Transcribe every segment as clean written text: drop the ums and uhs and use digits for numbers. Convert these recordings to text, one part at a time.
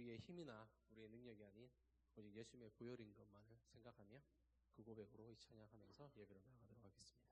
우리의 힘이나 우리의 능력이 아닌 오직 예수님의 보혈인 것만을 생각하며 그 고백으로 이 찬양하면서 예배로 나아가도록 하겠습니다.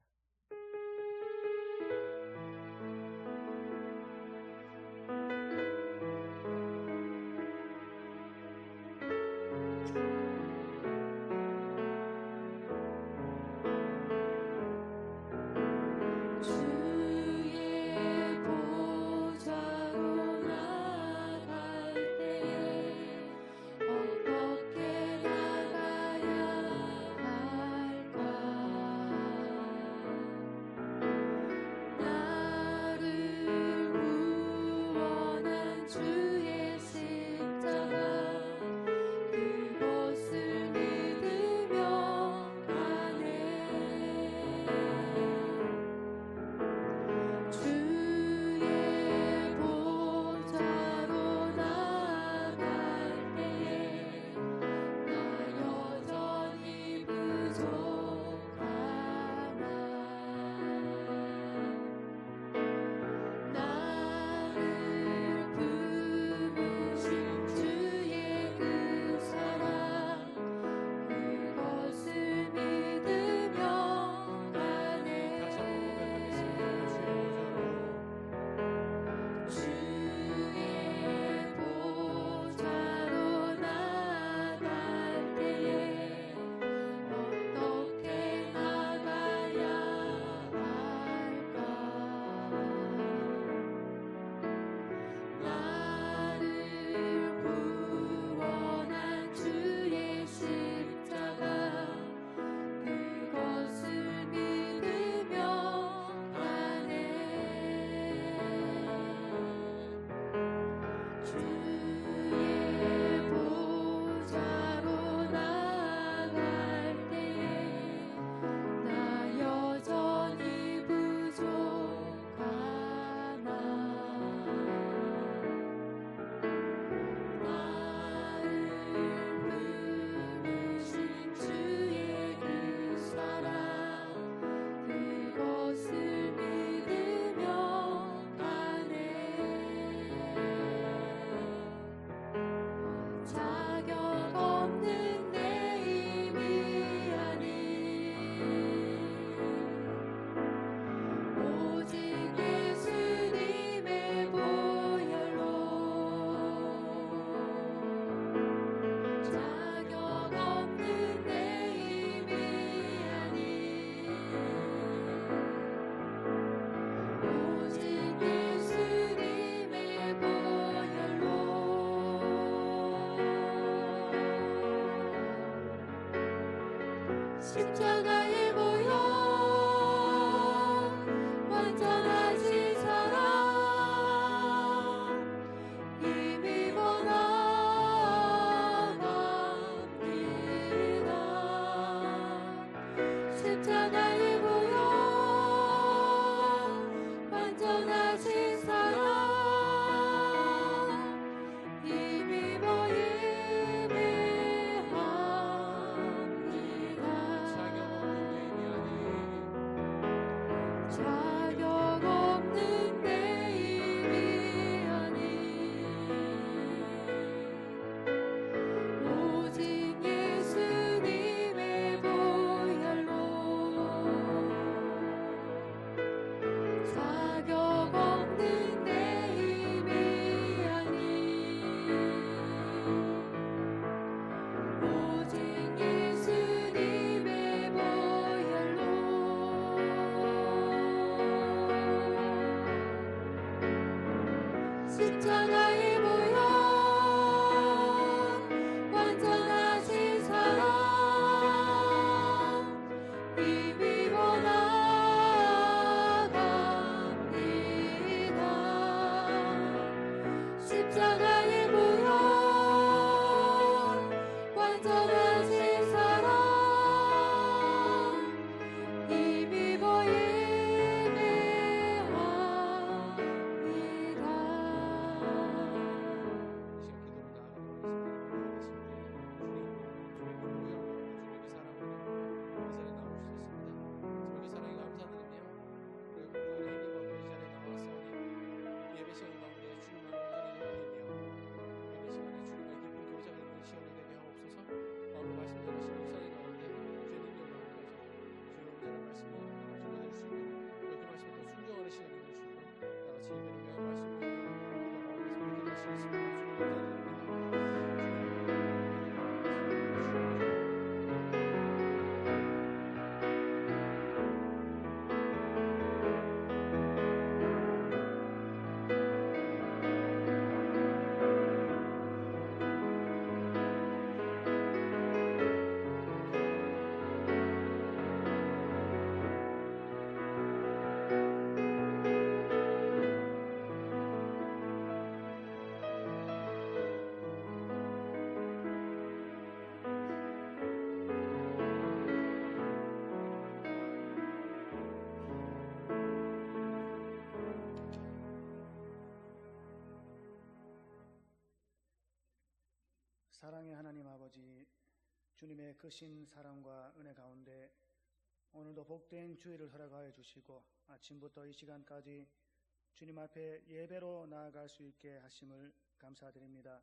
예배 시간 가운데 주님만을 온전히 높이며 사랑의 하나님 아버지, 주님의 크신 사랑과 은혜 가운데 오늘도 복된 주일을 허락하여 주시고 아침부터 이 시간까지 주님 앞에 예배로 나아갈 수 있게 하심을 감사드립니다.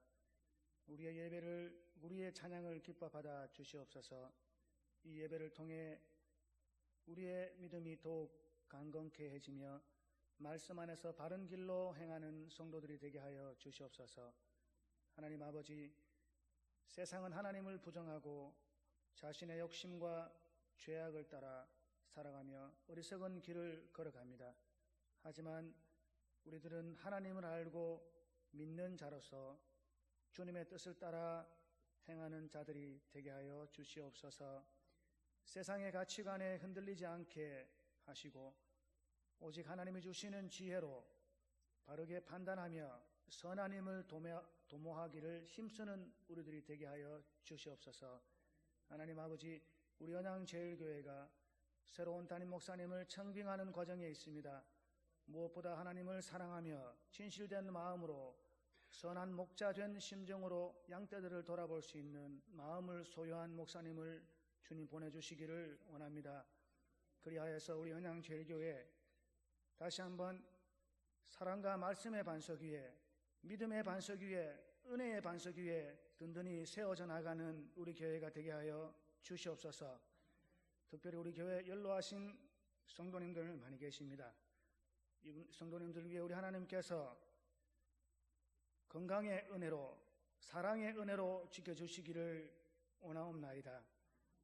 우리의 예배를, 우리의 찬양을 기뻐 받아 주시옵소서. 이 예배를 통해 우리의 믿음이 더욱 강건케해지며 말씀 안에서 바른 길로 행하는 성도들이 되게 하여 주시옵소서. 하나님 아버지, 세상은 하나님을 부정하고 자신의 욕심과 죄악을 따라 살아가며 어리석은 길을 걸어갑니다. 하지만 우리들은 하나님을 알고 믿는 자로서 주님의 뜻을 따라 행하는 자들이 되게 하여 주시옵소서. 세상의 가치관에 흔들리지 않게 하시고 오직 하나님이 주시는 지혜로 바르게 판단하며 선한 힘을 도모하기를 힘쓰는 우리들이 되게 하여 주시옵소서. 하나님 아버지, 우리 언양제일교회가 새로운 담임 목사님을 청빙하는 과정에 있습니다. 무엇보다 하나님을 사랑하며 진실된 마음으로 선한 목자 된 심정으로 양떼들을 돌아볼 수 있는 마음을 소유한 목사님을 주님 보내주시기를 원합니다. 그리하여서 우리 언양제일교회 다시 한번 사랑과 말씀의 반석 위에, 믿음의 반석 위에, 은혜의 반석 위에 든든히 세워져 나가는 우리 교회가 되게 하여 주시옵소서. 특별히 우리 교회 연로하신 성도님들 많이 계십니다. 이 성도님들 위해 우리 하나님께서 건강의 은혜로, 사랑의 은혜로 지켜주시기를 원하옵나이다.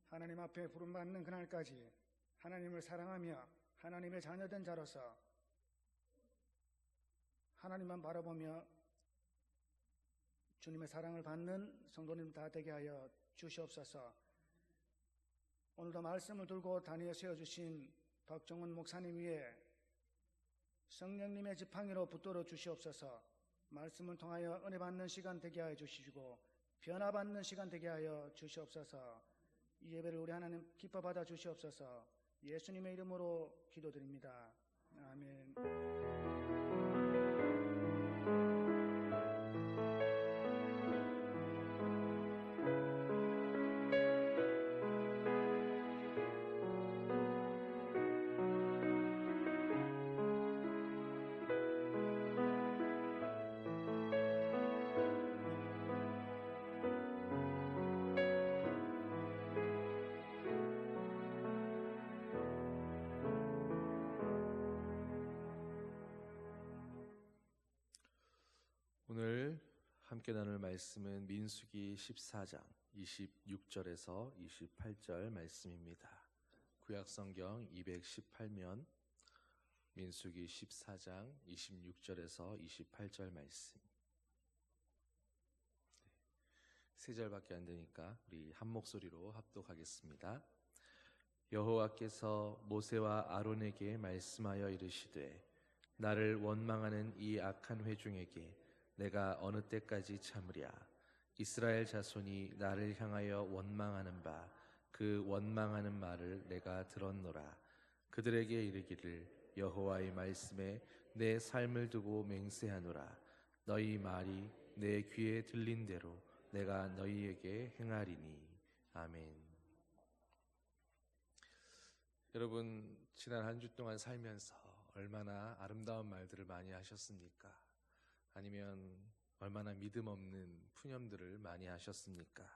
하나님 앞에 부름받는 그날까지 하나님을 사랑하며 하나님의 자녀된 자로서 하나님만 바라보며 주님의 사랑을 받는 성도님 다 되게 하여 주시옵소서. 오늘도 말씀을 들고 다니어 세워주신 박정훈 목사님 위에 성령님의 지팡이로 붙들어 주시옵소서. 말씀을 통하여 은혜 받는 시간 되게 하여 주시고 변화받는 시간 되게 하여 주시옵소서. 이 예배를 우리 하나님 기뻐 받아 주시옵소서. 예수님의 이름으로 기도드립니다. 아멘. 오늘 함께 나눌 말씀은 민수기 14장 26절에서 28절 말씀입니다. 구약성경 218면 민수기 14장 26절에서 28절 말씀. 세 절밖에 안 되니까 우리 한 목소리로 합독하겠습니다. 여호와께서 모세와 아론에게 말씀하여 이르시되 나를 원망하는 이 악한 회중에게 내가 어느 때까지 참으랴. 이스라엘 자손이 나를 향하여 원망하는 바 그 원망하는 말을 내가 들었노라. 그들에게 이르기를 여호와의 말씀에 내 삶을 두고 맹세하노라. 너희 말이 내 귀에 들린 대로 내가 너희에게 행하리니. 아멘. 여러분, 지난 한 주 동안 살면서 얼마나 아름다운 말들을 많이 하셨습니까? 아니면 얼마나 믿음 없는 푸념들을 많이 하셨습니까?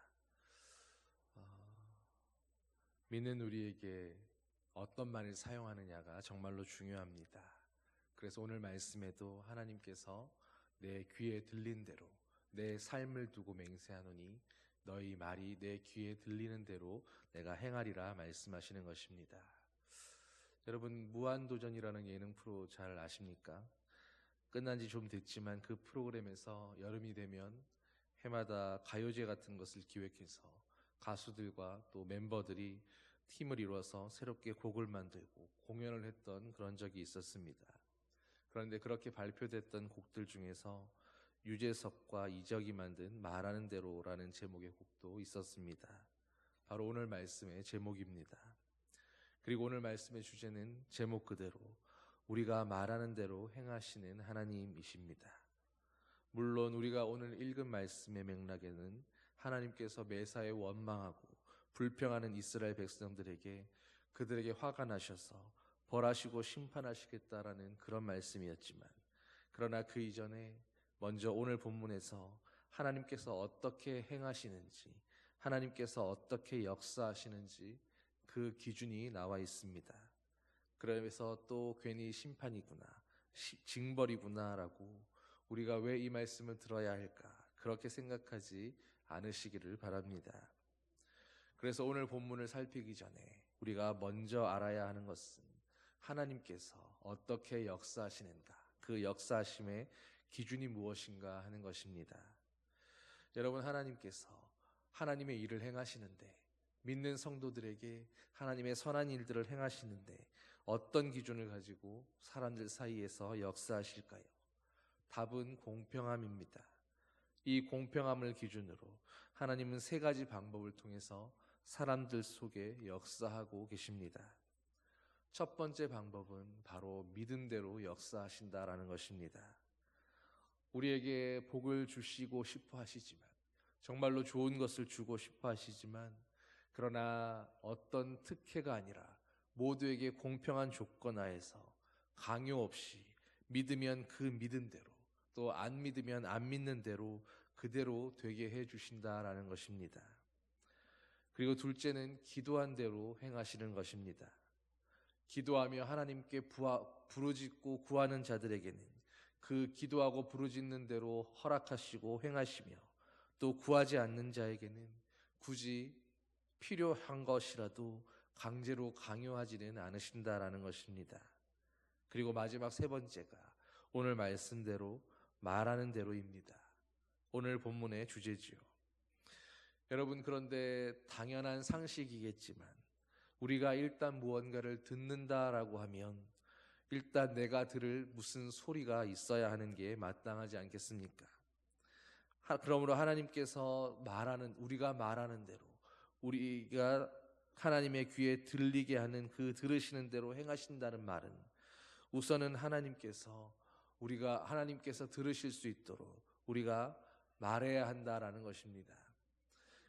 믿는 우리에게 어떤 말을 사용하느냐가 정말로 중요합니다. 그래서 오늘 말씀에도 하나님께서 내 귀에 들린 대로 내 삶을 두고 맹세하노니 너희 말이 내 귀에 들리는 대로 내가 행하리라 말씀하시는 것입니다. 여러분, 무한도전이라는 예능 프로 잘 아십니까? 끝난 지 좀 됐지만 그 프로그램에서 여름이 되면 해마다 가요제 같은 것을 기획해서 가수들과 또 멤버들이 팀을 이루어서 새롭게 곡을 만들고 공연을 했던 그런 적이 있었습니다. 그런데 그렇게 발표됐던 곡들 중에서 유재석과 이적이 만든 말하는 대로라는 제목의 곡도 있었습니다. 바로 오늘 말씀의 제목입니다. 그리고 오늘 말씀의 주제는 제목 그대로 우리가 말하는 대로 행하시는 하나님이십니다. 물론 우리가 오늘 읽은 말씀의 맥락에는 하나님께서 매사에 원망하고 불평하는 이스라엘 백성들에게 그들에게 화가 나셔서 벌하시고 심판하시겠다라는 그런 말씀이었지만, 그러나 그 이전에 먼저 오늘 본문에서 하나님께서 어떻게 행하시는지, 하나님께서 어떻게 역사하시는지 그 기준이 나와 있습니다. 그러면서 또 괜히 심판이구나, 징벌이구나라고 우리가 왜 이 말씀을 들어야 할까 그렇게 생각하지 않으시기를 바랍니다. 그래서 오늘 본문을 살피기 전에 우리가 먼저 알아야 하는 것은 하나님께서 어떻게 역사하시는가, 그 역사하심의 기준이 무엇인가 하는 것입니다. 여러분, 하나님께서 하나님의 일을 행하시는데, 믿는 성도들에게 하나님의 선한 일들을 행하시는데 어떤 기준을 가지고 사람들 사이에서 역사하실까요? 답은 공평함입니다. 이 공평함을 기준으로 하나님은 세 가지 방법을 통해서 사람들 속에 역사하고 계십니다. 첫 번째 방법은 바로 믿음대로 역사하신다라는 것입니다. 우리에게 복을 주시고 싶어 하시지만, 정말로 좋은 것을 주고 싶어 하시지만, 그러나 어떤 특혜가 아니라 모두에게 공평한 조건 하에서 강요 없이 믿으면 그 믿음대로, 또 안 믿으면 안 믿는 대로 그대로 되게 해 주신다라는 것입니다. 그리고 둘째는 기도한 대로 행하시는 것입니다. 기도하며 하나님께 부르짖고 구하는 자들에게는 그 기도하고 부르짖는 대로 허락하시고 행하시며, 또 구하지 않는 자에게는 굳이 필요한 것이라도 강제로 강요하지는 않으신다라는 것입니다. 그리고 마지막 세 번째가 오늘 말씀대로 말하는 대로입니다. 오늘 본문의 주제지요. 여러분, 그런데 당연한 상식이겠지만 우리가 일단 무언가를 듣는다라고 하면 일단 내가 들을 무슨 소리가 있어야 하는 게 마땅하지 않겠습니까? 그러므로 하나님께서 우리가 말하는 대로, 우리가 하나님의 귀에 들리게 하는 그 들으시는 대로 행하신다는 말은 우선은 하나님께서 들으실 수 있도록 우리가 말해야 한다라는 것입니다.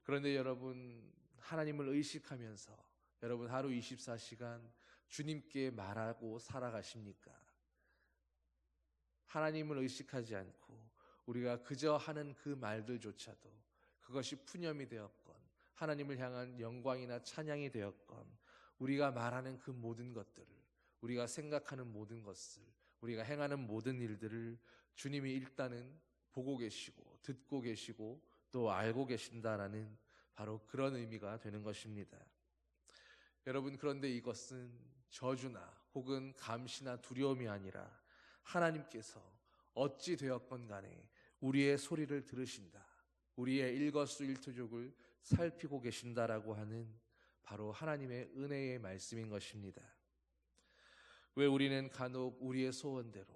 그런데 여러분, 하나님을 의식하면서 여러분 하루 24시간 주님께 말하고 살아가십니까? 하나님을 의식하지 않고 우리가 그저 하는 그 말들조차도 그것이 푸념이 되었건 하나님을 향한 영광이나 찬양이 되었건, 우리가 말하는 그 모든 것들을, 우리가 생각하는 모든 것을, 우리가 행하는 모든 일들을 주님이 일단은 보고 계시고 듣고 계시고 또 알고 계신다라는 바로 그런 의미가 되는 것입니다. 여러분, 그런데 이것은 저주나 혹은 감시나 두려움이 아니라 하나님께서 어찌 되었건 간에 우리의 소리를 들으신다, 우리의 일거수일투족을 살피고 계신다라고 하는 바로 하나님의 은혜의 말씀인 것입니다. 왜 우리는 간혹 우리의 소원대로,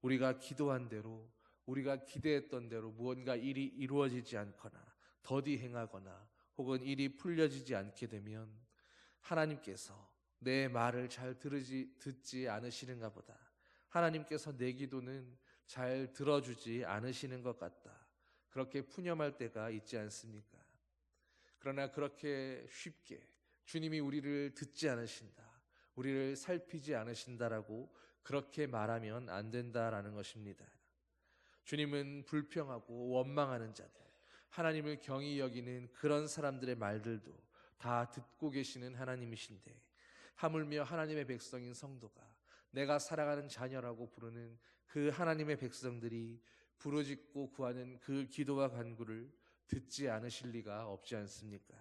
우리가 기도한 대로, 우리가 기대했던 대로 무언가 일이 이루어지지 않거나 더디 행하거나 혹은 일이 풀려지지 않게 되면 하나님께서 내 말을 잘 듣지 않으시는가 보다, 하나님께서 내 기도는 잘 들어주지 않으시는 것 같다, 그렇게 푸념할 때가 있지 않습니까? 그러나 그렇게 쉽게 주님이 우리를 듣지 않으신다, 우리를 살피지 않으신다라고 그렇게 말하면 안 된다라는 것입니다. 주님은 불평하고 원망하는 자들, 하나님을 경히 여기는 그런 사람들의 말들도 다 듣고 계시는 하나님이신데, 하물며 하나님의 백성인 성도가 내가 살아가는 자녀라고 부르는 그 하나님의 백성들이 부르짖고 구하는 그 기도와 간구를 듣지 않으실 리가 없지 않습니까?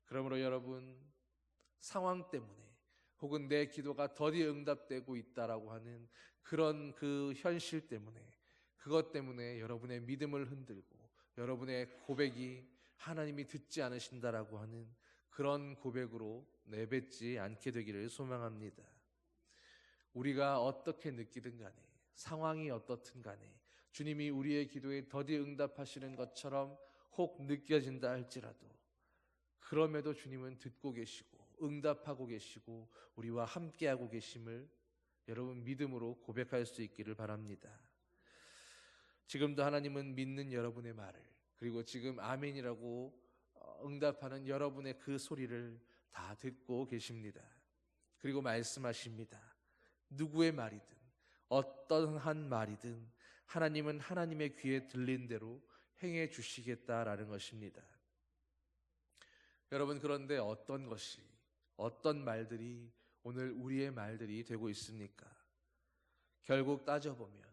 그러므로 여러분, 상황 때문에 혹은 내 기도가 더디 응답되고 있다라고 하는 그런 그 현실 때문에, 그것 때문에 여러분의 믿음을 흔들고 여러분의 고백이 하나님이 듣지 않으신다라고 하는 그런 고백으로 내뱉지 않게 되기를 소망합니다. 우리가 어떻게 느끼든 간에, 상황이 어떻든 간에 주님이 우리의 기도에 더디 응답하시는 것처럼 혹 느껴진다 할지라도, 그럼에도 주님은 듣고 계시고 응답하고 계시고 우리와 함께하고 계심을 여러분 믿음으로 고백할 수 있기를 바랍니다. 지금도 하나님은 믿는 여러분의 말을, 그리고 지금 아멘이라고 응답하는 여러분의 그 소리를 다 듣고 계십니다. 그리고 말씀하십니다. 누구의 말이든 어떠한 말이든 하나님은 하나님의 귀에 들린 대로 행해 주시겠다라는 것입니다. 여러분, 그런데 어떤 말들이 오늘 우리의 말들이 되고 있습니까? 결국 따져보면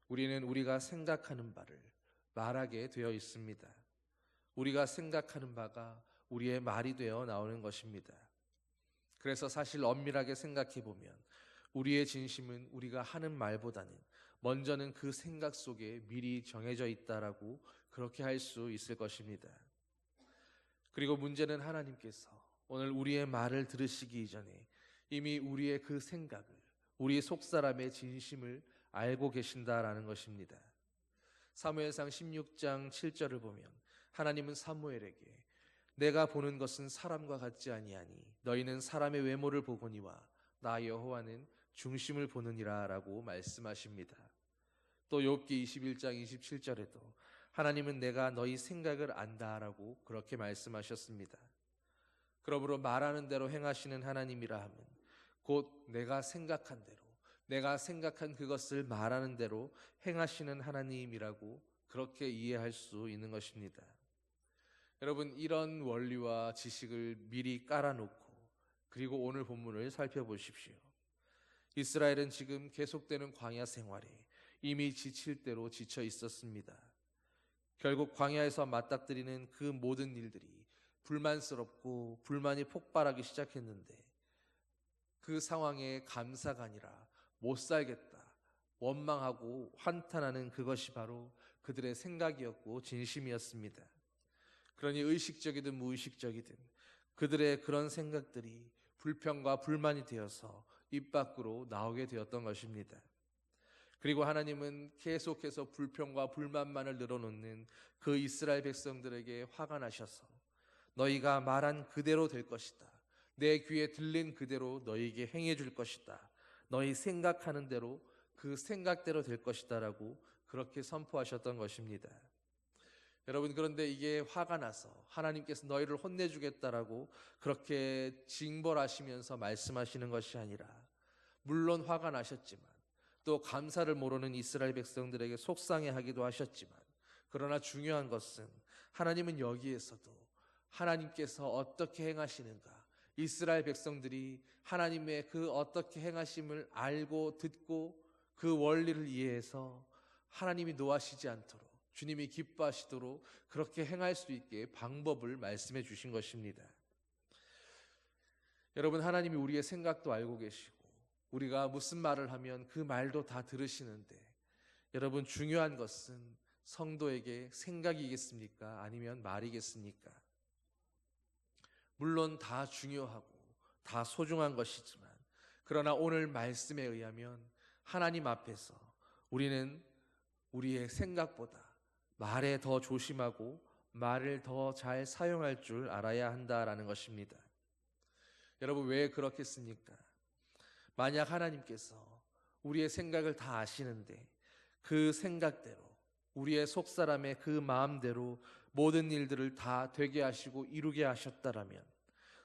우리는 우리가 생각하는 바를 말하게 되어 있습니다. 우리가 생각하는 바가 우리의 말이 되어 나오는 것입니다. 그래서 사실 엄밀하게 생각해 보면 우리의 진심은 우리가 하는 말보다는 먼저는 그 생각 속에 미리 정해져 있다라고 그렇게 할 수 있을 것입니다. 그리고 문제는 하나님께서 오늘 우리의 말을 들으시기 이전에 이미 우리의 그 생각을, 우리 속사람의 진심을 알고 계신다라는 것입니다. 사무엘상 16장 7절을 보면 하나님은 사무엘에게 내가 보는 것은 사람과 같지 아니하니 너희는 사람의 외모를 보거니와 나 여호와는 중심을 보느니라 라고 말씀하십니다. 또 욥기 21장 27절에도 하나님은 내가 너희 생각을 안다라고 그렇게 말씀하셨습니다. 그러므로 말하는 대로 행하시는 하나님이라 함은 곧 내가 생각한 대로, 내가 생각한 그것을 말하는 대로 행하시는 하나님이라고 그렇게 이해할 수 있는 것입니다. 여러분, 이런 원리와 지식을 미리 깔아놓고 그리고 오늘 본문을 살펴보십시오. 이스라엘은 지금 계속되는 광야 생활에 이미 지칠 대로 지쳐 있었습니다. 결국 광야에서 맞닥뜨리는 그 모든 일들이 불만스럽고 불만이 폭발하기 시작했는데 그 상황에 감사가 아니라 못 살겠다, 원망하고 환탄하는 그것이 바로 그들의 생각이었고 진심이었습니다. 그러니 의식적이든 무의식적이든 그들의 그런 생각들이 불평과 불만이 되어서 입 밖으로 나오게 되었던 것입니다. 그리고 하나님은 계속해서 불평과 불만만을 늘어놓는 그 이스라엘 백성들에게 화가 나셔서 너희가 말한 그대로 될 것이다. 내 귀에 들린 그대로 너희에게 행해 줄 것이다. 너희 생각하는 대로 그 생각대로 될 것이다 라고 그렇게 선포하셨던 것입니다. 여러분, 그런데 이게 화가 나서 하나님께서 너희를 혼내주겠다라고 그렇게 징벌하시면서 말씀하시는 것이 아니라 물론 화가 나셨지만 또 감사를 모르는 이스라엘 백성들에게 속상해하기도 하셨지만 그러나 중요한 것은 하나님은 여기에서도 하나님께서 어떻게 행하시는가, 이스라엘 백성들이 하나님의 그 어떻게 행하심을 알고 듣고 그 원리를 이해해서 하나님이 노하시지 않도록 주님이 기뻐하시도록 그렇게 행할 수 있게 방법을 말씀해 주신 것입니다. 여러분, 하나님이 우리의 생각도 알고 계시고 우리가 무슨 말을 하면 그 말도 다 들으시는데 여러분, 중요한 것은 성도에게 생각이겠습니까? 아니면 말이겠습니까? 물론 다 중요하고 다 소중한 것이지만 그러나 오늘 말씀에 의하면 하나님 앞에서 우리는 우리의 생각보다 말에 더 조심하고 말을 더 잘 사용할 줄 알아야 한다라는 것입니다. 여러분, 왜 그렇겠습니까? 만약 하나님께서 우리의 생각을 다 아시는데 그 생각대로 우리의 속사람의 그 마음대로 모든 일들을 다 되게 하시고 이루게 하셨다라면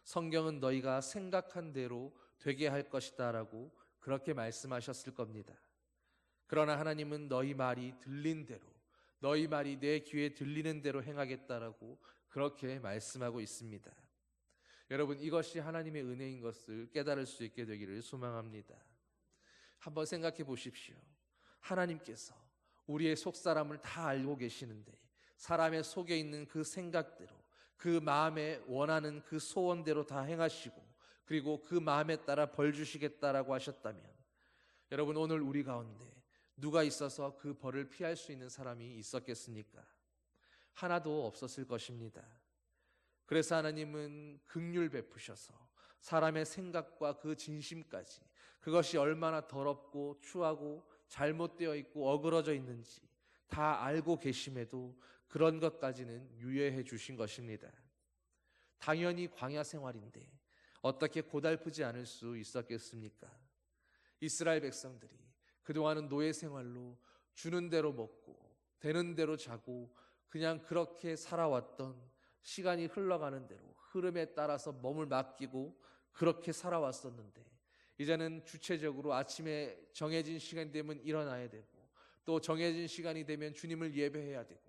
성경은 너희가 생각한 대로 되게 할 것이다 라고 그렇게 말씀하셨을 겁니다. 그러나 하나님은 너희 말이 들린 대로, 너희 말이 내 귀에 들리는 대로 행하겠다라고 그렇게 말씀하고 있습니다. 여러분, 이것이 하나님의 은혜인 것을 깨달을 수 있게 되기를 소망합니다. 한번 생각해 보십시오. 하나님께서 우리의 속사람을 다 알고 계시는데 사람의 속에 있는 그 생각대로 그 마음에 원하는 그 소원대로 다 행하시고 그리고 그 마음에 따라 벌 주시겠다라고 하셨다면 여러분, 오늘 우리 가운데 누가 있어서 그 벌을 피할 수 있는 사람이 있었겠습니까? 하나도 없었을 것입니다. 그래서 하나님은 긍휼 베푸셔서 사람의 생각과 그 진심까지 그것이 얼마나 더럽고 추하고 잘못되어 있고 어그러져 있는지 다 알고 계심에도 그런 것까지는 유예해 주신 것입니다. 당연히 광야 생활인데 어떻게 고달프지 않을 수 있었겠습니까? 이스라엘 백성들이 그동안은 노예 생활로 주는 대로 먹고 되는 대로 자고 그냥 그렇게 살아왔던 시간이 흘러가는 대로 흐름에 따라서 몸을 맡기고 그렇게 살아왔었는데 이제는 주체적으로 아침에 정해진 시간이 되면 일어나야 되고 또 정해진 시간이 되면 주님을 예배해야 되고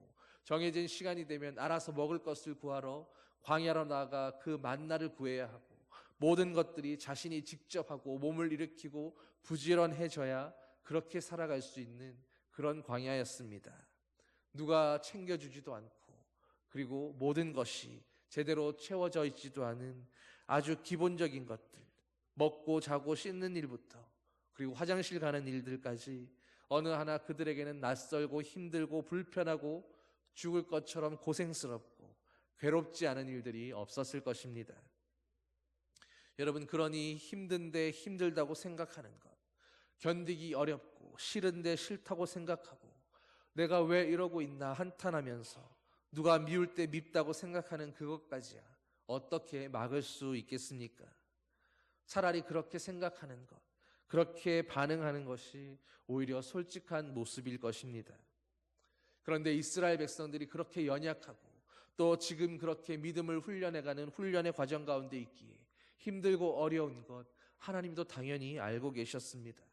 정해진 시간이 되면 알아서 먹을 것을 구하러 광야로 나가 그 만나를 구해야 하고 모든 것들이 자신이 직접 하고 몸을 일으키고 부지런해져야 그렇게 살아갈 수 있는 그런 광야였습니다. 누가 챙겨주지도 않고 그리고 모든 것이 제대로 채워져 있지도 않은 아주 기본적인 것들, 먹고 자고 씻는 일부터 그리고 화장실 가는 일들까지 어느 하나 그들에게는 낯설고 힘들고 불편하고 죽을 것처럼 고생스럽고 괴롭지 않은 일들이 없었을 것입니다. 여러분, 그러니 힘든데 힘들다고 생각하는 것, 견디기 어렵고 싫은데 싫다고 생각하고 내가 왜 이러고 있나 한탄하면서 누가 미울 때 밉다고 생각하는 그것까지야 어떻게 막을 수 있겠습니까? 차라리 그렇게 생각하는 것, 그렇게 반응하는 것이 오히려 솔직한 모습일 것입니다. 그런데 이스라엘 백성들이 그렇게 연약하고 또 지금 그렇게 믿음을 훈련해가는 훈련의 과정 가운데 있기에 힘들고 어려운 것 하나님도 당연히 알고 계셨습니다.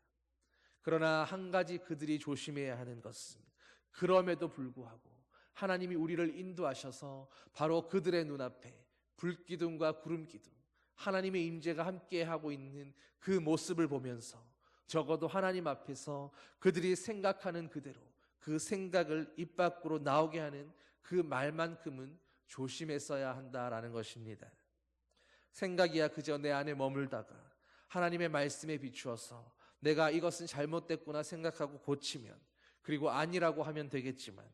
그러나 한 가지 그들이 조심해야 하는 것은 그럼에도 불구하고 하나님이 우리를 인도하셔서 바로 그들의 눈앞에 불기둥과 구름기둥 하나님의 임재가 함께하고 있는 그 모습을 보면서 적어도 하나님 앞에서 그들이 생각하는 그대로 그 생각을 입 밖으로 나오게 하는 그 말만큼은 조심했어야 한다라는 것입니다. 생각이야 그저 내 안에 머물다가 하나님의 말씀에 비추어서 내가 이것은 잘못됐구나 생각하고 고치면 그리고 아니라고 하면 되겠지만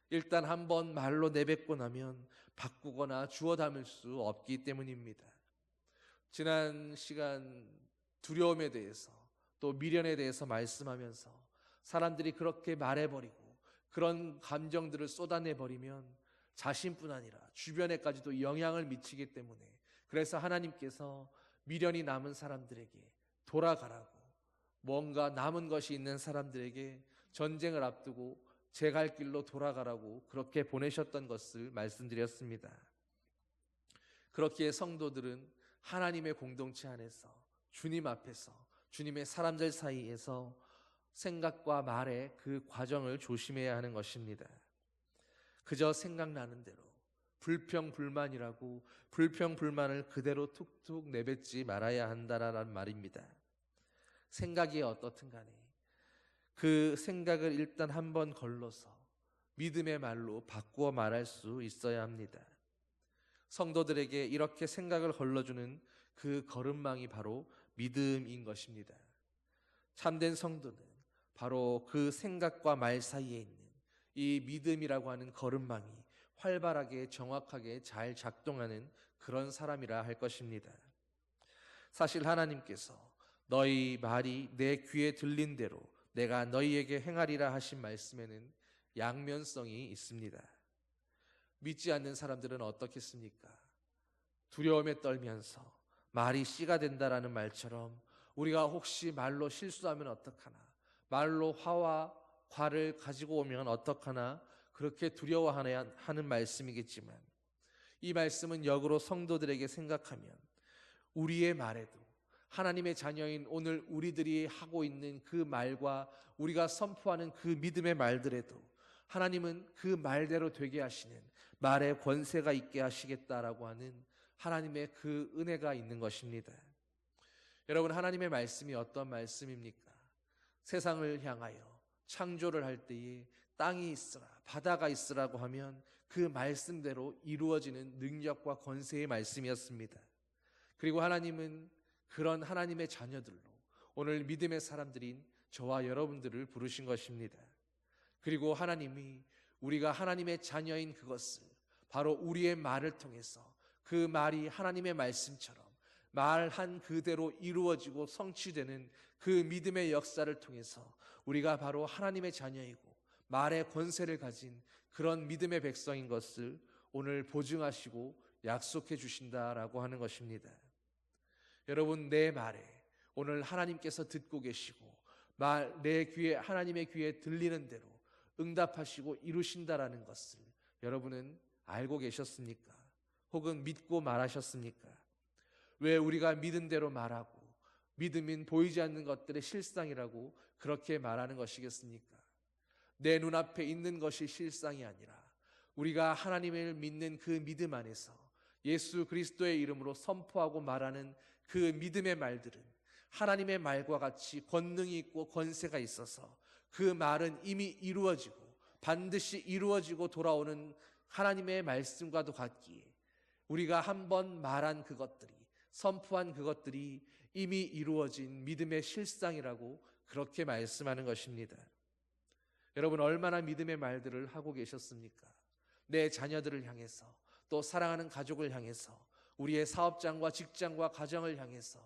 일단 한번 말로 내뱉고 나면 바꾸거나 주워 담을 수 없기 때문입니다. 지난 시간 두려움에 대해서 또 미련에 대해서 말씀하면서 사람들이 그렇게 말해버리고 그런 감정들을 쏟아내버리면 자신뿐 아니라 주변에까지도 영향을 미치기 때문에 그래서 하나님께서 미련이 남은 사람들에게 돌아가라고 뭔가 남은 것이 있는 사람들에게 전쟁을 앞두고 제 갈 길로 돌아가라고 그렇게 보내셨던 것을 말씀드렸습니다. 그렇기에 성도들은 하나님의 공동체 안에서 주님 앞에서 주님의 사람들 사이에서 생각과 말의 그 과정을 조심해야 하는 것입니다. 그저 생각나는 대로 불평불만이라고 불평불만을 그대로 툭툭 내뱉지 말아야 한다라는 말입니다. 생각이 어떻든 간에 그 생각을 일단 한번 걸러서 믿음의 말로 바꾸어 말할 수 있어야 합니다. 성도들에게 이렇게 생각을 걸러주는 그 걸음망이 바로 믿음인 것입니다. 참된 성도는 바로 그 생각과 말 사이에 있는 이 믿음이라고 하는 걸음망이 활발하게 정확하게 잘 작동하는 그런 사람이라 할 것입니다. 사실 하나님께서 너희 말이 내 귀에 들린 대로 내가 너희에게 행하리라 하신 말씀에는 양면성이 있습니다. 믿지 않는 사람들은 어떻겠습니까? 두려움에 떨면서 말이 씨가 된다라는 말처럼 우리가 혹시 말로 실수하면 어떡하나, 말로 화와 과를 가지고 오면 어떡하나 그렇게 두려워하는 말씀이겠지만 이 말씀은 역으로 성도들에게 생각하면 우리의 말에도 하나님의 자녀인 오늘 우리들이 하고 있는 그 말과 우리가 선포하는 그 믿음의 말들에도 하나님은 그 말대로 되게 하시는 말의 권세가 있게 하시겠다라고 하는 하나님의 그 은혜가 있는 것입니다. 여러분, 하나님의 말씀이 어떤 말씀입니까? 세상을 향하여 창조를 할 때에 땅이 있으라 바다가 있으라고 하면 그 말씀대로 이루어지는 능력과 권세의 말씀이었습니다. 그리고 하나님은 그런 하나님의 자녀들로 오늘 믿음의 사람들인 저와 여러분들을 부르신 것입니다. 그리고 하나님이 우리가 하나님의 자녀인 그것을 바로 우리의 말을 통해서 그 말이 하나님의 말씀처럼 말한 그대로 이루어지고 성취되는 그 믿음의 역사를 통해서 우리가 바로 하나님의 자녀이고 말의 권세를 가진 그런 믿음의 백성인 것을 오늘 보증하시고 약속해 주신다라고 하는 것입니다. 여러분, 내 말에 오늘 하나님께서 듣고 계시고 내 귀에 하나님의 귀에 들리는 대로 응답하시고 이루신다라는 것을 여러분은 알고 계셨습니까? 혹은 믿고 말하셨습니까? 왜 우리가 믿은 대로 말하고 믿음인 보이지 않는 것들의 실상이라고 그렇게 말하는 것이겠습니까? 내 눈앞에 있는 것이 실상이 아니라 우리가 하나님을 믿는 그 믿음 안에서 예수 그리스도의 이름으로 선포하고 말하는 그 믿음의 말들은 하나님의 말과 같이 권능이 있고 권세가 있어서 그 말은 이미 이루어지고 반드시 이루어지고 돌아오는 하나님의 말씀과도 같기에 우리가 한번 말한 그것들이, 선포한 그것들이 이미 이루어진 믿음의 실상이라고 그렇게 말씀하는 것입니다. 여러분, 얼마나 믿음의 말들을 하고 계셨습니까? 내 자녀들을 향해서, 또 사랑하는 가족을 향해서, 우리의 사업장과 직장과 가정을 향해서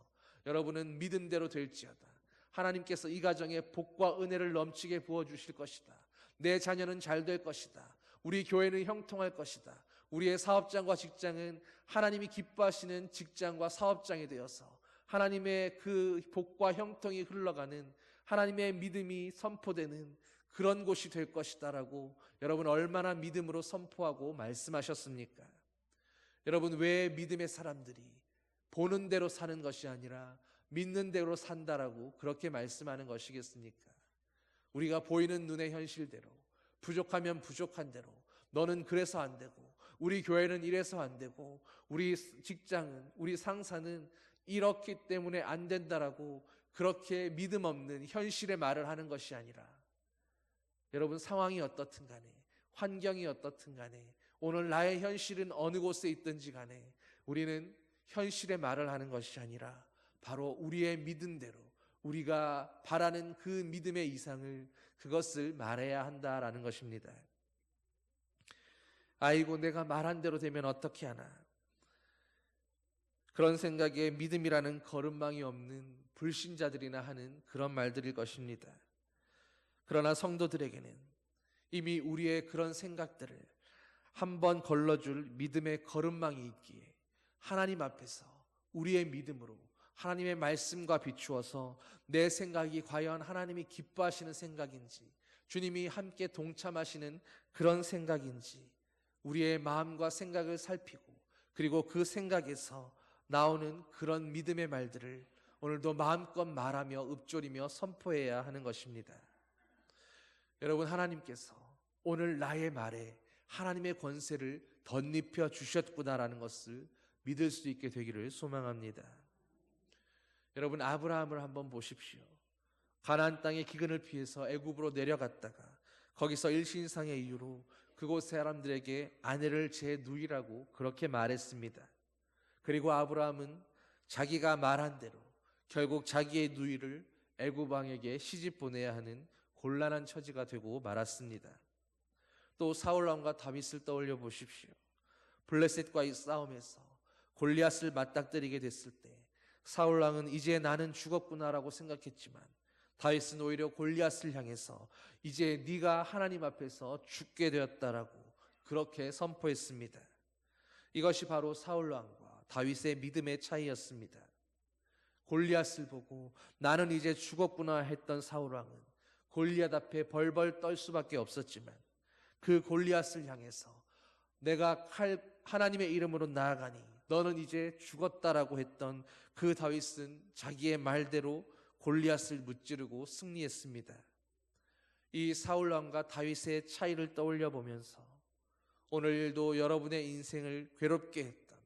여러분은 믿음대로 될지어다, 하나님께서 이 가정에 복과 은혜를 넘치게 부어주실 것이다, 내 자녀는 잘 될 것이다, 우리 교회는 형통할 것이다, 우리의 사업장과 직장은 하나님이 기뻐하시는 직장과 사업장이 되어서 하나님의 그 복과 형통이 흘러가는 하나님의 믿음이 선포되는 그런 곳이 될 것이다 라고 여러분 얼마나 믿음으로 선포하고 말씀하셨습니까? 여러분, 왜 믿음의 사람들이 보는 대로 사는 것이 아니라 믿는 대로 산다라고 그렇게 말씀하는 것이겠습니까? 우리가 보이는 눈의 현실대로, 부족하면 부족한 대로, 너는 그래서 안 되고, 우리 교회는 이래서 안 되고, 우리 직장은, 우리 상사는 이렇기 때문에 안 된다라고 그렇게 믿음 없는 현실의 말을 하는 것이 아니라, 여러분, 상황이 어떻든 간에, 환경이 어떻든 간에, 오늘 나의 현실은 어느 곳에 있든지 간에 우리는 현실의 말을 하는 것이 아니라 바로 우리의 믿음대로 우리가 바라는 그 믿음의 이상을, 그것을 말해야 한다라는 것입니다. 아이고, 내가 말한 대로 되면 어떻게 하나, 그런 생각에 믿음이라는 걸음망이 없는 불신자들이나 하는 그런 말들일 것입니다. 그러나 성도들에게는 이미 우리의 그런 생각들을 한번 걸러줄 믿음의 걸음망이 있기에 하나님 앞에서 우리의 믿음으로 하나님의 말씀과 비추어서 내 생각이 과연 하나님이 기뻐하시는 생각인지, 주님이 함께 동참하시는 그런 생각인지 우리의 마음과 생각을 살피고, 그리고 그 생각에서 나오는 그런 믿음의 말들을 오늘도 마음껏 말하며 읊조리며 선포해야 하는 것입니다. 여러분, 하나님께서 오늘 나의 말에 하나님의 권세를 덧입혀 주셨구나라는 것을 믿을 수 있게 되기를 소망합니다. 여러분, 아브라함을 한번 보십시오. 가나안 땅의 기근을 피해서 애굽으로 내려갔다가 거기서 일신상의 이유로 그곳 사람들에게 아내를 제 누이라고 그렇게 말했습니다. 그리고 아브라함은 자기가 말한 대로 결국 자기의 누이를 애굽 왕에게 시집 보내야 하는 곤란한 처지가 되고 말았습니다. 또 사울 왕과 다윗을 떠올려 보십시오. 블레셋과의 싸움에서 골리앗을 맞닥뜨리게 됐을 때 사울 왕은 이제 나는 죽었구나라고 생각했지만 다윗은 오히려 골리앗을 향해서 이제 네가 하나님 앞에서 죽게 되었다라고 그렇게 선포했습니다. 이것이 바로 사울 왕과 다윗의 믿음의 차이였습니다. 골리앗을 보고 나는 이제 죽었구나 했던 사울 왕은 골리앗 앞에 벌벌 떨 수밖에 없었지만 그 골리앗을 향해서 내가 하나님의 이름으로 나아가니 너는 이제 죽었다라고 했던 그 다윗은 자기의 말대로 골리앗을 무찌르고 승리했습니다. 이 사울 왕과 다윗의 차이를 떠올려 보면서 오늘도 여러분의 인생을 괴롭게 했던,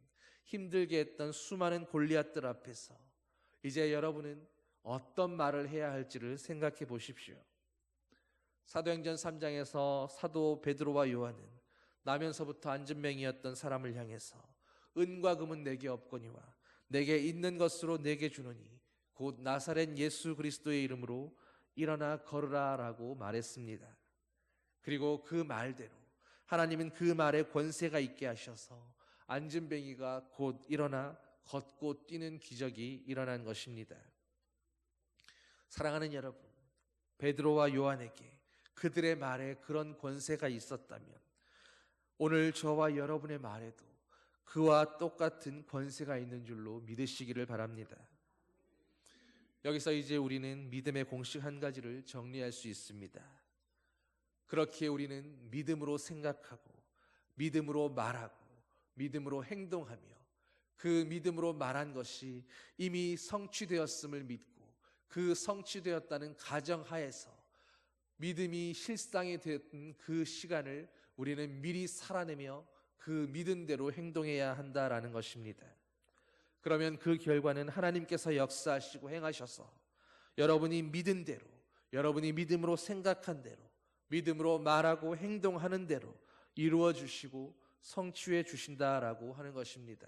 힘들게 했던 수많은 골리앗들 앞에서 이제 여러분은 어떤 말을 해야 할지를 생각해 보십시오. 사도행전 3장에서 사도 베드로와 요한은 나면서부터 안진뱅이였던 사람을 향해서 은과 금은 내게 없거니와 내게 있는 것으로 내게 주노니 곧 나사렛 예수 그리스도의 이름으로 일어나 걸으라 라고 말했습니다. 그리고 그 말대로 하나님은 그 말에 권세가 있게 하셔서 안진뱅이가 곧 일어나 걷고 뛰는 기적이 일어난 것입니다. 사랑하는 여러분, 베드로와 요한에게 그들의 말에 그런 권세가 있었다면 오늘 저와 여러분의 말에도 그와 똑같은 권세가 있는 줄로 믿으시기를 바랍니다. 여기서 이제 우리는 믿음의 공식 한 가지를 정리할 수 있습니다. 그렇게 우리는 믿음으로 생각하고 믿음으로 말하고 믿음으로 행동하며 그 믿음으로 말한 것이 이미 성취되었음을 믿고 그 성취되었다는 가정하에서 믿음이 실상이 된 그 시간을 우리는 미리 살아내며 그 믿음대로 행동해야 한다라는 것입니다. 그러면 그 결과는 하나님께서 역사하시고 행하셔서 여러분이 믿은 대로, 여러분이 믿음으로 생각한 대로, 믿음으로 말하고 행동하는 대로 이루어 주시고 성취해 주신다라고 하는 것입니다.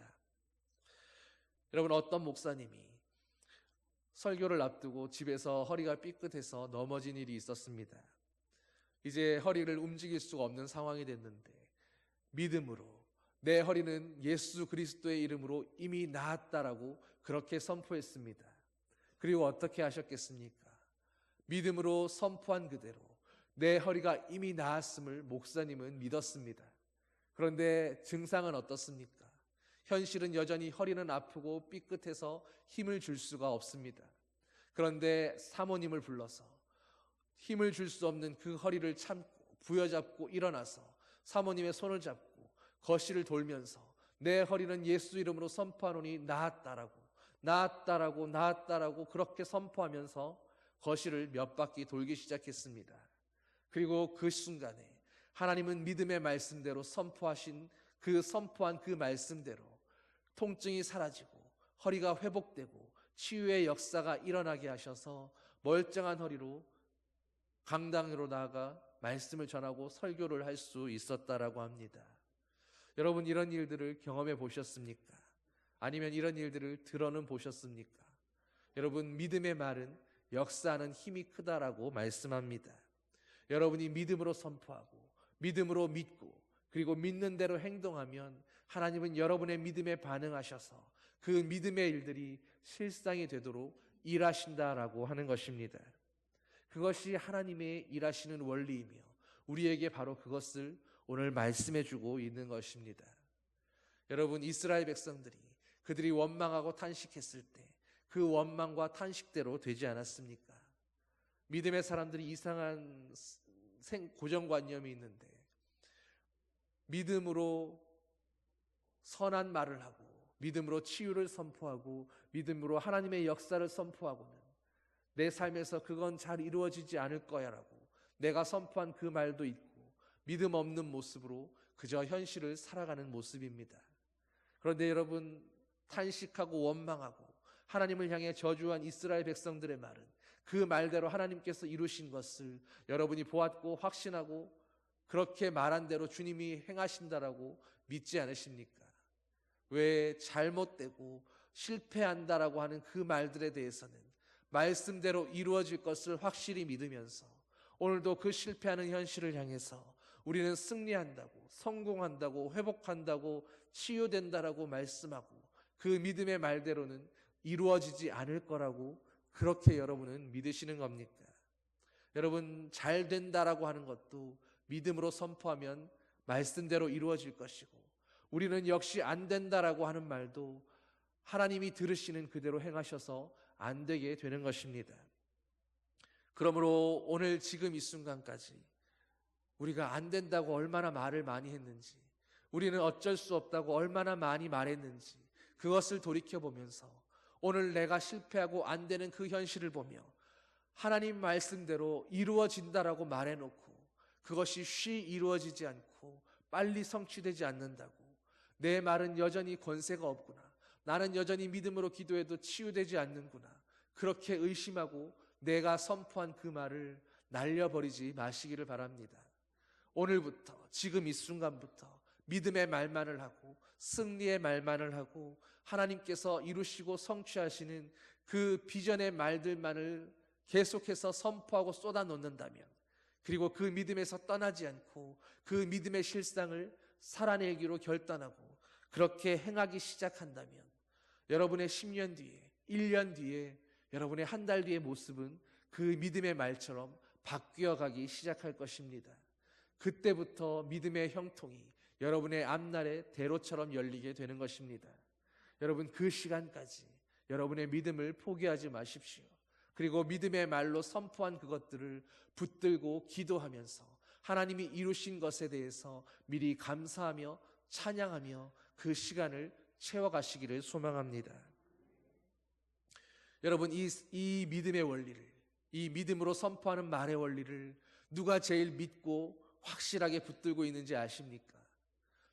여러분, 어떤 목사님이 설교를 앞두고 집에서 허리가 삐끗해서 넘어진 일이 있었습니다. 이제 허리를 움직일 수가 없는 상황이 됐는데 믿음으로 내 허리는 예수 그리스도의 이름으로 이미 나았다라고 그렇게 선포했습니다. 그리고 어떻게 하셨겠습니까? 믿음으로 선포한 그대로 내 허리가 이미 나았음을 목사님은 믿었습니다. 그런데 증상은 어떻습니까? 현실은 여전히 허리는 아프고 삐끗해서 힘을 줄 수가 없습니다. 그런데 사모님을 불러서 힘을 줄 수 없는 그 허리를 참고 부여잡고 일어나서 사모님의 손을 잡고 거실을 돌면서 내 허리는 예수 이름으로 선포하노니 나았다라고 나았다라고 나았다라고 그렇게 선포하면서 거실을 몇 바퀴 돌기 시작했습니다. 그리고 그 순간에 하나님은 믿음의 말씀대로 선포하신 그 선포한 그 말씀대로 통증이 사라지고 허리가 회복되고 치유의 역사가 일어나게 하셔서 멀쩡한 허리로 강당으로 나아가 말씀을 전하고 설교를 할 수 있었다라고 합니다. 여러분, 이런 일들을 경험해 보셨습니까? 아니면 이런 일들을 들어는 보셨습니까? 여러분, 믿음의 말은 역사하는 힘이 크다라고 말씀합니다. 여러분이 믿음으로 선포하고 믿음으로 믿고 그리고 믿는 대로 행동하면 하나님은 여러분의 믿음에 반응하셔서 그 믿음의 일들이 실상이 되도록 일하신다라고 하는 것입니다. 그것이 하나님의 일하시는 원리이며 우리에게 바로 그것을 오늘 말씀해 주고 있는 것입니다. 여러분, 이스라엘 백성들이 그들이 원망하고 탄식했을 때 그 원망과 탄식대로 되지 않았습니까? 믿음의 사람들이 이상한 고정관념이 있는데 믿음으로 선한 말을 하고 믿음으로 치유를 선포하고 믿음으로 하나님의 역사를 선포하고는 내 삶에서 그건 잘 이루어지지 않을 거야라고 내가 선포한 그 말도 있고 믿음 없는 모습으로 그저 현실을 살아가는 모습입니다. 그런데 여러분, 탄식하고 원망하고 하나님을 향해 저주한 이스라엘 백성들의 말은 그 말대로 하나님께서 이루신 것을 여러분이 보았고 확신하고 그렇게 말한 대로 주님이 행하신다라고 믿지 않으십니까? 왜 잘못되고 실패한다라고 하는 그 말들에 대해서는 말씀대로 이루어질 것을 확실히 믿으면서 오늘도 그 실패하는 현실을 향해서 우리는 승리한다고, 성공한다고, 회복한다고, 치유된다라고 말씀하고 그 믿음의 말대로는 이루어지지 않을 거라고 그렇게 여러분은 믿으시는 겁니까? 여러분, 잘 된다라고 하는 것도 믿음으로 선포하면 말씀대로 이루어질 것이고 우리는 역시 안 된다라고 하는 말도 하나님이 들으시는 그대로 행하셔서 안 되게 되는 것입니다. 그러므로 오늘 지금 이 순간까지 우리가 안 된다고 얼마나 말을 많이 했는지, 우리는 어쩔 수 없다고 얼마나 많이 말했는지 그것을 돌이켜보면서 오늘 내가 실패하고 안 되는 그 현실을 보며 하나님 말씀대로 이루어진다라고 말해놓고 그것이 쉬 이루어지지 않고 빨리 성취되지 않는다고, 내 말은 여전히 권세가 없구나, 나는 여전히 믿음으로 기도해도 치유되지 않는구나, 그렇게 의심하고 내가 선포한 그 말을 날려버리지 마시기를 바랍니다. 오늘부터, 지금 이 순간부터 믿음의 말만을 하고 승리의 말만을 하고 하나님께서 이루시고 성취하시는 그 비전의 말들만을 계속해서 선포하고 쏟아놓는다면, 그리고 그 믿음에서 떠나지 않고 그 믿음의 실상을 살아내기로 결단하고 그렇게 행하기 시작한다면 여러분의 10년 뒤에, 1년 뒤에, 여러분의 한 달 뒤의 모습은 그 믿음의 말처럼 바뀌어가기 시작할 것입니다. 그때부터 믿음의 형통이 여러분의 앞날의 대로처럼 열리게 되는 것입니다. 여러분, 그 시간까지 여러분의 믿음을 포기하지 마십시오. 그리고 믿음의 말로 선포한 그것들을 붙들고 기도하면서 하나님이 이루신 것에 대해서 미리 감사하며 찬양하며 그 시간을 채워가시기를 소망합니다. 여러분, 이 믿음의 원리를, 이 믿음으로 선포하는 말의 원리를 누가 제일 믿고 확실하게 붙들고 있는지 아십니까?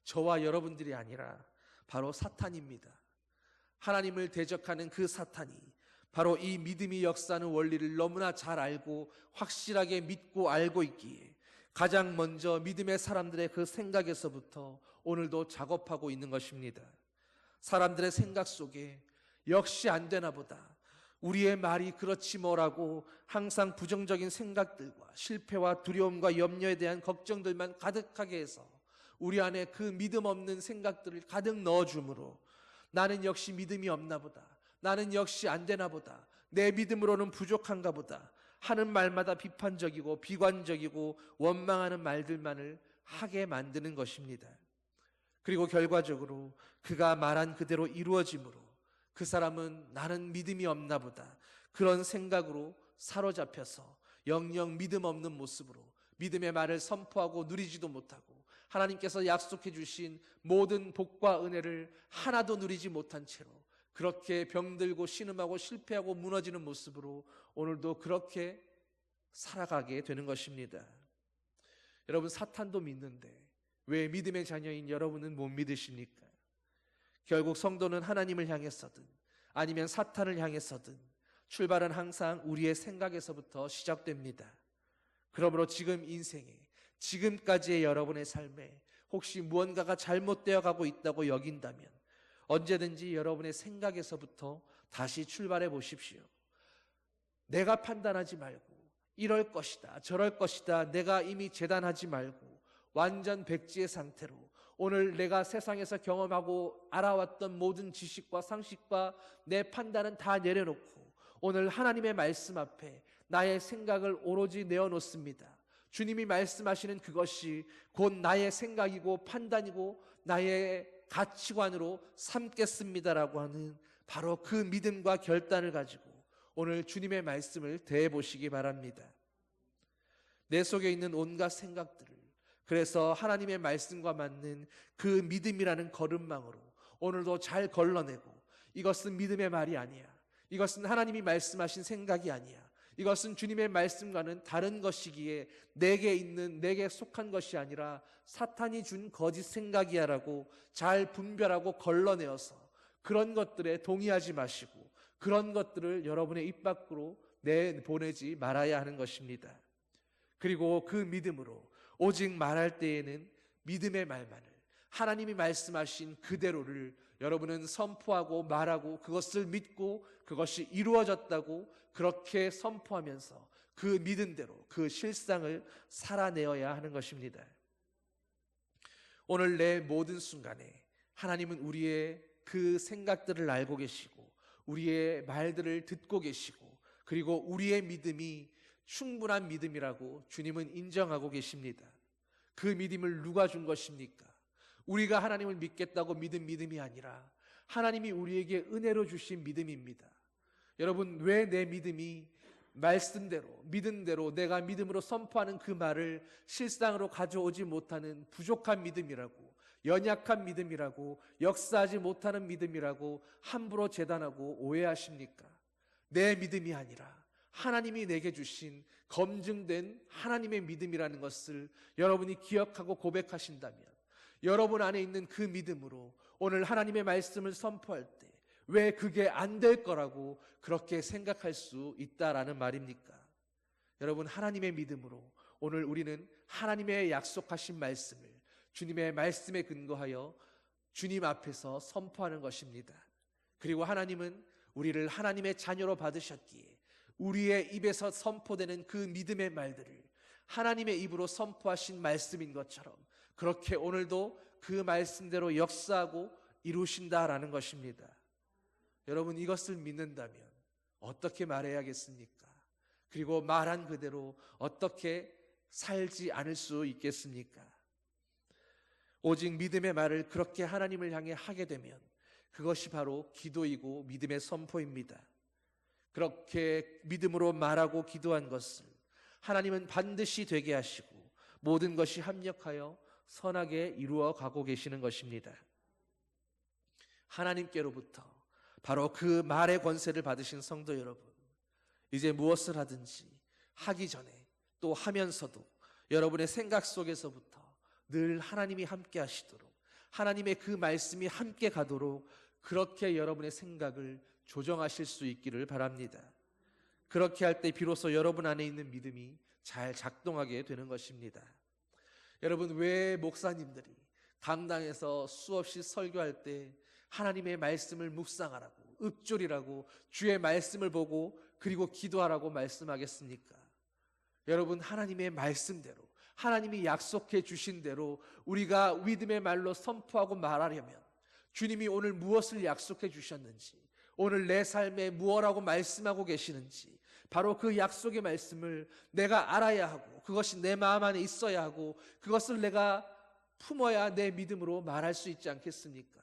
저와 여러분들이 아니라 바로 사탄입니다. 하나님을 대적하는 그 사탄이 바로 이 믿음이 역사하는 원리를 너무나 잘 알고 확실하게 믿고 알고 있기에 가장 먼저 믿음의 사람들의 그 생각에서부터 오늘도 작업하고 있는 것입니다. 사람들의 생각 속에 역시 안 되나 보다, 우리의 말이 그렇지 뭐라고 항상 부정적인 생각들과 실패와 두려움과 염려에 대한 걱정들만 가득하게 해서 우리 안에 그 믿음 없는 생각들을 가득 넣어주므로 나는 역시 믿음이 없나 보다, 나는 역시 안 되나 보다, 내 믿음으로는 부족한가 보다 하는 말마다 비판적이고 비관적이고 원망하는 말들만을 하게 만드는 것입니다. 그리고 결과적으로 그가 말한 그대로 이루어지므로 그 사람은 나는 믿음이 없나 보다 그런 생각으로 사로잡혀서 영영 믿음 없는 모습으로 믿음의 말을 선포하고 누리지도 못하고 하나님께서 약속해 주신 모든 복과 은혜를 하나도 누리지 못한 채로 그렇게 병들고 신음하고 실패하고 무너지는 모습으로 오늘도 그렇게 살아가게 되는 것입니다. 여러분, 사탄도 믿는데 왜 믿음의 자녀인 여러분은 못 믿으십니까? 결국 성도는 하나님을 향해서든 아니면 사탄을 향해서든 출발은 항상 우리의 생각에서부터 시작됩니다. 그러므로 지금 인생에, 지금까지의 여러분의 삶에 혹시 무언가가 잘못되어 가고 있다고 여긴다면 언제든지 여러분의 생각에서부터 다시 출발해 보십시오. 내가 판단하지 말고 이럴 것이다 저럴 것이다 내가 이미 재단하지 말고 완전 백지의 상태로 오늘 내가 세상에서 경험하고 알아왔던 모든 지식과 상식과 내 판단은 다 내려놓고 오늘 하나님의 말씀 앞에 나의 생각을 오로지 내어놓습니다. 주님이 말씀하시는 그것이 곧 나의 생각이고 판단이고 나의 가치관으로 삼겠습니다라고 하는 바로 그 믿음과 결단을 가지고 오늘 주님의 말씀을 대해보시기 바랍니다. 내 속에 있는 온갖 생각들을 그래서 하나님의 말씀과 맞는 그 믿음이라는 걸음망으로 오늘도 잘 걸러내고 이것은 믿음의 말이 아니야, 이것은 하나님이 말씀하신 생각이 아니야, 이것은 주님의 말씀과는 다른 것이기에 내게 있는, 내게 속한 것이 아니라 사탄이 준 거짓 생각이야 라고 잘 분별하고 걸러내어서 그런 것들에 동의하지 마시고 그런 것들을 여러분의 입 밖으로 내보내지 말아야 하는 것입니다. 그리고 그 믿음으로 오직 말할 때에는 믿음의 말만을, 하나님이 말씀하신 그대로를 여러분은 선포하고 말하고 그것을 믿고 그것이 이루어졌다고 그렇게 선포하면서 그 믿은 대로 그 실상을 살아내어야 하는 것입니다. 오늘 내 모든 순간에 하나님은 우리의 그 생각들을 알고 계시고 우리의 말들을 듣고 계시고 그리고 우리의 믿음이 충분한 믿음이라고 주님은 인정하고 계십니다. 그 믿음을 누가 준 것입니까? 우리가 하나님을 믿겠다고 믿은 믿음이 아니라 하나님이 우리에게 은혜로 주신 믿음입니다. 여러분, 왜 내 믿음이 말씀대로 믿은 대로 내가 믿음으로 선포하는 그 말을 실상으로 가져오지 못하는 부족한 믿음이라고, 연약한 믿음이라고, 역사하지 못하는 믿음이라고 함부로 재단하고 오해하십니까? 내 믿음이 아니라 하나님이 내게 주신 검증된 하나님의 믿음이라는 것을 여러분이 기억하고 고백하신다면 여러분 안에 있는 그 믿음으로 오늘 하나님의 말씀을 선포할 때 왜 그게 안 될 거라고 그렇게 생각할 수 있다라는 말입니까? 여러분, 하나님의 믿음으로 오늘 우리는 하나님의 약속하신 말씀을 주님의 말씀에 근거하여 주님 앞에서 선포하는 것입니다. 그리고 하나님은 우리를 하나님의 자녀로 받으셨기에 우리의 입에서 선포되는 그 믿음의 말들을 하나님의 입으로 선포하신 말씀인 것처럼 그렇게 오늘도 그 말씀대로 역사하고 이루신다라는 것입니다. 여러분, 이것을 믿는다면 어떻게 말해야겠습니까? 그리고 말한 그대로 어떻게 살지 않을 수 있겠습니까? 오직 믿음의 말을 그렇게 하나님을 향해 하게 되면 그것이 바로 기도이고 믿음의 선포입니다. 그렇게 믿음으로 말하고 기도한 것을 하나님은 반드시 되게 하시고 모든 것이 합력하여 선하게 이루어 가고 계시는 것입니다. 하나님께로부터 바로 그 말의 권세를 받으신 성도 여러분, 이제 무엇을 하든지 하기 전에 또 하면서도 여러분의 생각 속에서부터 늘 하나님이 함께 하시도록, 하나님의 그 말씀이 함께 가도록 그렇게 여러분의 생각을 조정하실 수 있기를 바랍니다. 그렇게 할 때 비로소 여러분 안에 있는 믿음이 잘 작동하게 되는 것입니다. 여러분, 왜 목사님들이 강당에서 수없이 설교할 때 하나님의 말씀을 묵상하라고, 읊조리라고, 주의 말씀을 보고 그리고 기도하라고 말씀하겠습니까? 여러분, 하나님의 말씀대로, 하나님이 약속해 주신 대로 우리가 믿음의 말로 선포하고 말하려면 주님이 오늘 무엇을 약속해 주셨는지, 오늘 내 삶에 무엇라고 말씀하고 계시는지 바로 그 약속의 말씀을 내가 알아야 하고, 그것이 내 마음 안에 있어야 하고, 그것을 내가 품어야 내 믿음으로 말할 수 있지 않겠습니까?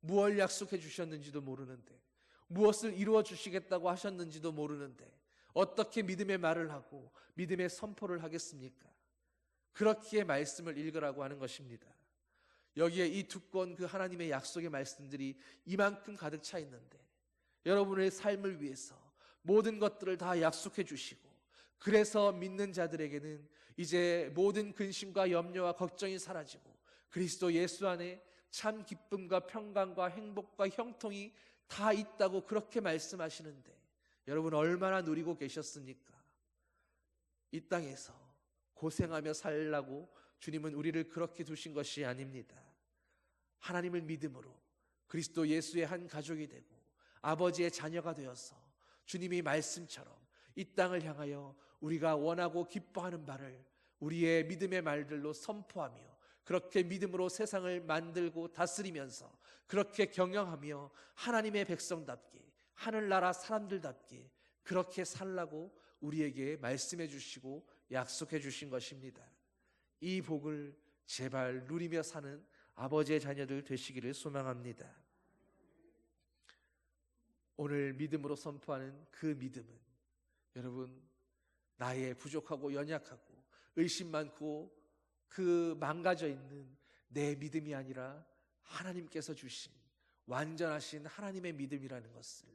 무엇을 약속해 주셨는지도 모르는데, 무엇을 이루어 주시겠다고 하셨는지도 모르는데 어떻게 믿음의 말을 하고 믿음의 선포를 하겠습니까? 그렇기에 말씀을 읽으라고 하는 것입니다. 여기에 이 두꺼운 그 하나님의 약속의 말씀들이 이만큼 가득 차 있는데, 여러분의 삶을 위해서 모든 것들을 다 약속해 주시고, 그래서 믿는 자들에게는 이제 모든 근심과 염려와 걱정이 사라지고 그리스도 예수 안에 참 기쁨과 평강과 행복과 형통이 다 있다고 그렇게 말씀하시는데, 여러분 얼마나 누리고 계셨습니까? 이 땅에서 고생하며 살라고 주님은 우리를 그렇게 두신 것이 아닙니다. 하나님을 믿음으로 그리스도 예수의 한 가족이 되고 아버지의 자녀가 되어서 주님이 말씀처럼 이 땅을 향하여 우리가 원하고 기뻐하는 바를 우리의 믿음의 말들로 선포하며, 그렇게 믿음으로 세상을 만들고 다스리면서 그렇게 경영하며 하나님의 백성답게, 하늘나라 사람들답게 그렇게 살라고 우리에게 말씀해 주시고 약속해 주신 것입니다. 이 복을 제발 누리며 사는 아버지의 자녀들 되시기를 소망합니다. 오늘 믿음으로 선포하는 그 믿음은 여러분, 나의 부족하고 연약하고 의심 많고 그 망가져 있는 내 믿음이 아니라 하나님께서 주신 완전하신 하나님의 믿음이라는 것을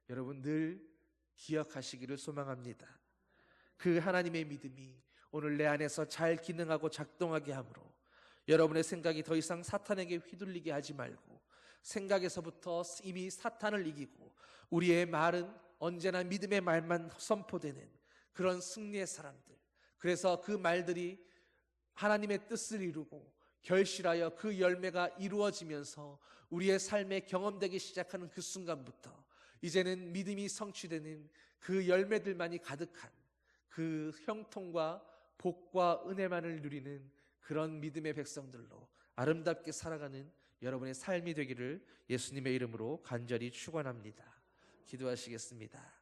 여러분 늘 기억하시기를 소망합니다. 그 하나님의 믿음이 오늘 내 안에서 잘 기능하고 작동하게 하므로 여러분의 생각이 더 이상 사탄에게 휘둘리게 하지 말고, 생각에서부터 이미 사탄을 이기고 우리의 말은 언제나 믿음의 말만 선포되는 그런 승리의 사람들, 그래서 그 말들이 하나님의 뜻을 이루고 결실하여 그 열매가 이루어지면서 우리의 삶에 경험되기 시작하는 그 순간부터 이제는 믿음이 성취되는 그 열매들만이 가득한 그 형통과 복과 은혜만을 누리는 그런 믿음의 백성들로 아름답게 살아가는 여러분의 삶이 되기를 예수님의 이름으로 간절히 축원합니다. 기도하시겠습니다.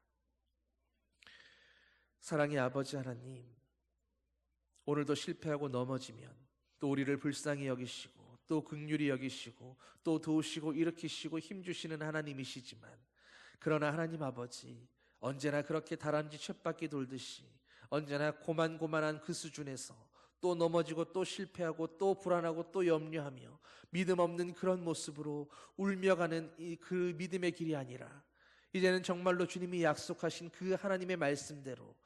사랑의 아버지 하나님, 오늘도 실패하고 넘어지면 또 우리를 불쌍히 여기시고 또 긍휼히 여기시고 또 도우시고 일으키시고 힘주시는 하나님이시지만, 그러나 하나님 아버지, 언제나 그렇게 다람쥐 쳇바퀴 돌듯이 언제나 고만고만한 그 수준에서 또 넘어지고 또 실패하고 또 불안하고 또 염려하며 믿음 없는 그런 모습으로 울며 가는 그 믿음의 길이 아니라, 이제는 정말로 주님이 약속하신 그 하나님의 말씀대로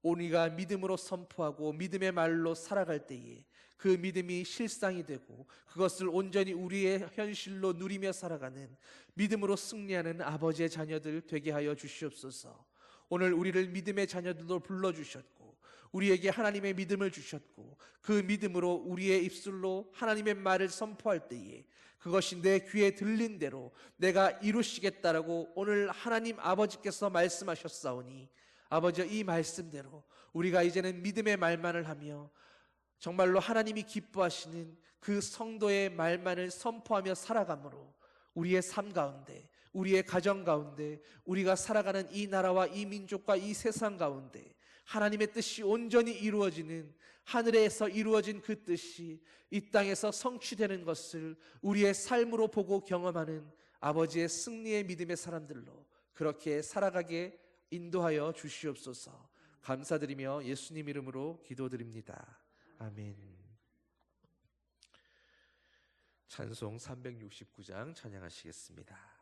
우리가 믿음으로 선포하고 믿음의 말로 살아갈 때에 그 믿음이 실상이 되고 그것을 온전히 우리의 현실로 누리며 살아가는 믿음으로 승리하는 아버지의 자녀들 되게 하여 주시옵소서. 오늘 우리를 믿음의 자녀들로 불러주셨고 우리에게 하나님의 믿음을 주셨고, 그 믿음으로 우리의 입술로 하나님의 말을 선포할 때에 그것이 내 귀에 들린 대로 내가 이루시겠다라고 오늘 하나님 아버지께서 말씀하셨사오니, 아버지, 이 말씀대로 우리가 이제는 믿음의 말만을 하며 정말로 하나님이 기뻐하시는 그 성도의 말만을 선포하며 살아가므로 우리의 삶 가운데, 우리의 가정 가운데, 우리가 살아가는 이 나라와 이 민족과 이 세상 가운데 하나님의 뜻이 온전히 이루어지는, 하늘에서 이루어진 그 뜻이 이 땅에서 성취되는 것을 우리의 삶으로 보고 경험하는 아버지의 승리의 믿음의 사람들로 그렇게 살아가게 인도하여 주시옵소서. 감사드리며 예수님 이름으로 기도드립니다. 아멘. 찬송 369장 찬양하시겠습니다.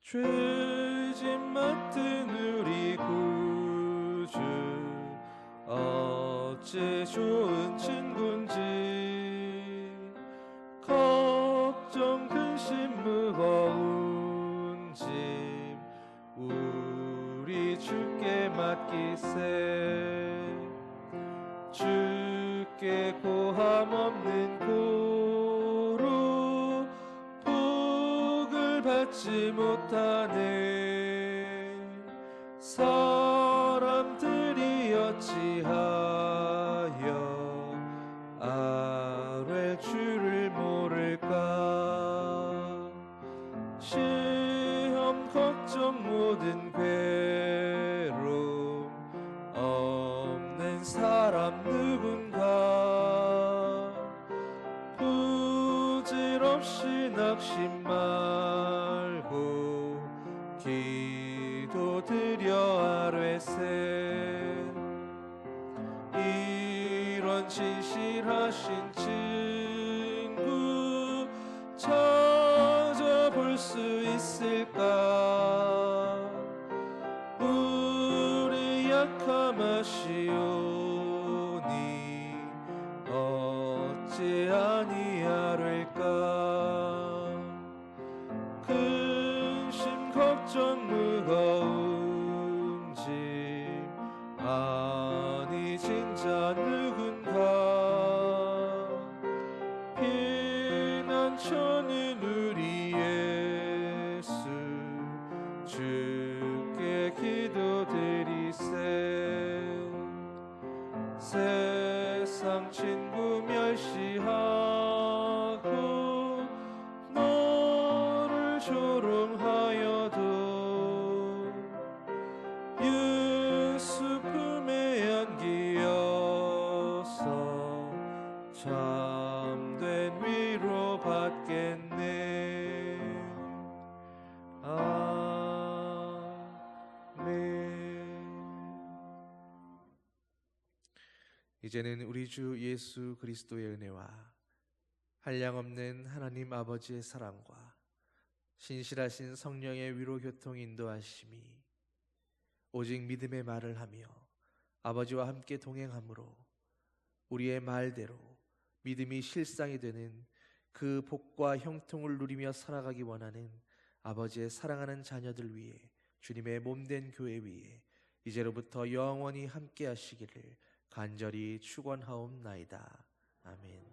죄짐 맡은 우리 구주 어째 좋은 친군지 걱정 근심 무거운 짐 우리 주께 맡기세 주께 고함 없는 고로 복을 받지 못하네 사람들이 어찌하여 아뢰 주를 모를까 시험 걱정 모든 괴로움 없는 사람 누군가 부질없이 낙심 말고 기도드려 아뢰세 이런 진실하신 친구 찾아볼 수 있을까 우리 약함하시오니 어찌 아니하릴까 근심 걱정 무거운 짐 아니 진짜 누군가 피난처는 우리 예수 주께 기도드리세 세상 친구 멸시하고 너를 조롱하여도 예수 품에 안기어서 참된 위로 받겠네 이제는 우리 주 예수 그리스도의 은혜와 한량없는 하나님 아버지의 사랑과 신실하신 성령의 위로 교통 인도하심이 오직 믿음의 말을 하며 아버지와 함께 동행함으로 우리의 말대로 믿음이 실상이 되는 그 복과 형통을 누리며 살아가기 원하는 아버지의 사랑하는 자녀들 위해 주님의 몸된 교회 위에 이제로부터 영원히 함께 하시기를 간절히 축원하옵나이다. 아멘.